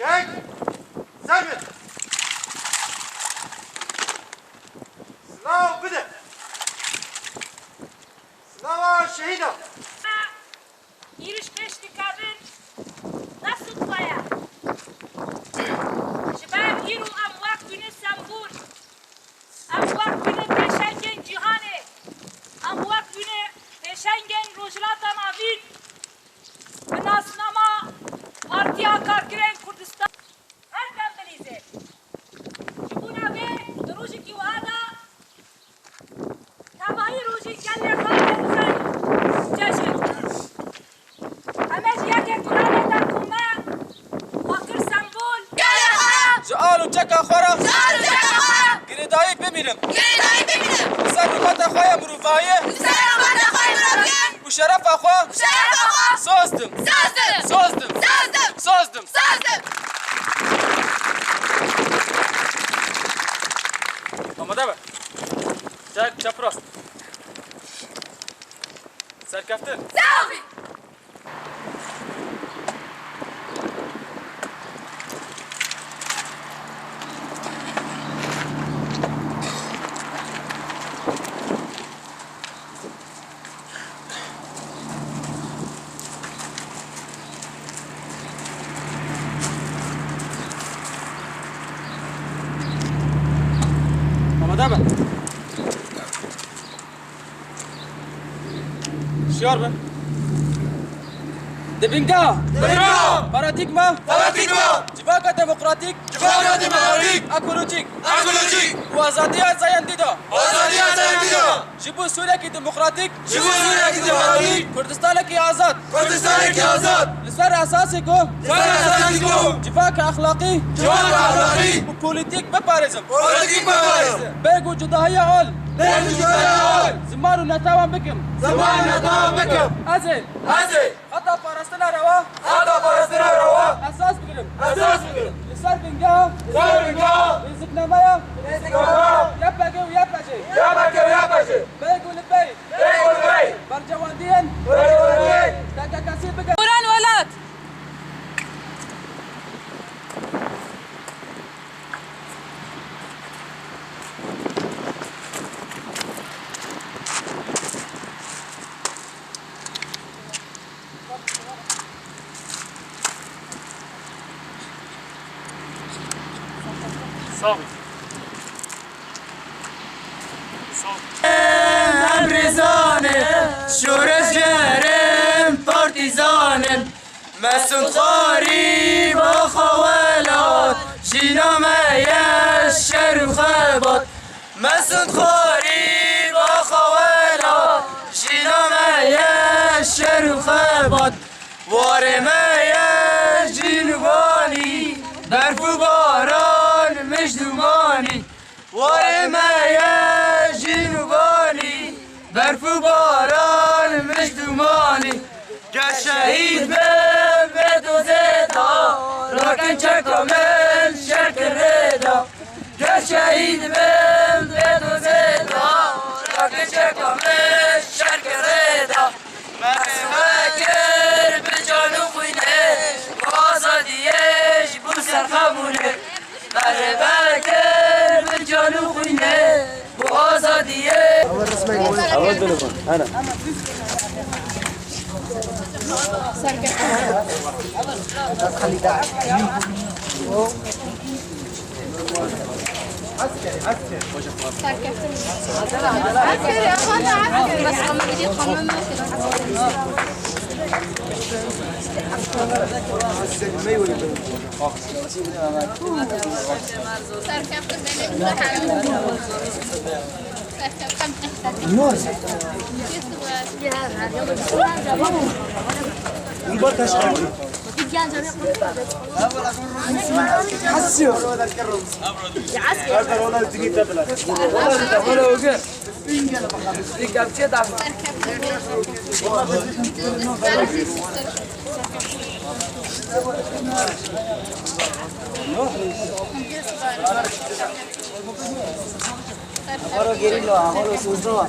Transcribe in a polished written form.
Çek! Sermet! Sınav bide! Sınava şehida! Giriş peşti kadın nasıl baya? Şibab giru amvak günü sambur. Amvak günü peşengen cihane. Amvak günü peşengen rojlatan avin. Binasnama partiya karkiren Kurdistan. Her belize. Şibuna ve durucu ki vada. Tavahi ruji kelle kalben Cacık. Ama ciğer Kur'an'ı da kuma. Vakır sambul. سؤال جاك أخرى سؤال جاك أخرى قردائي بمينم قردائي بمينم سلامات أخويا مروفاية سلامات أخويا مروفاية وشرف أخويا وشرف أخويا صوصدم صوصدم أما دابا جاك شابروست سركفتن ساوي أما دابا شيوربا دبنجا باراديغما جباكا ديمقراطيك اكولوجيك وازاديا زاينديدا جيبو سوريا ديمقراطيك كردستان كي آزاد لسر اساسي کو جفاك اخلاقي وبوليتيك ببارزم بيجو جداهية اول زمان نتاوان بكم ازي خطا پرستنا روا اساس بگیرم لسر بنگا رزق نمایا یپگه و یپجه بگو لبی برجواندین دکا کسی بگم Kur'an velat. صافي امرزانه شورش جرم پارتیزانن مسون خاری با خوالات شینامه شر و خبات مسون خاری با خوالات شینامه شر و خبات وارمه جینوانی برف و باران مجدومانی وارمه جینوانی برف و باران مجدومانی گر شهید به دوزیدا راکن چکامل شرک ردا گر شهید به دوزیدا راکن چکامل شرک ردا مکر به جانو خوینه با آزادیش بو سرخمونه مکر به جانو خوینه با آزادیش أول تليفون أنا عسكري أخوانا عسكري بس قمم جديد قمم Ahora quieren lo, ahora lo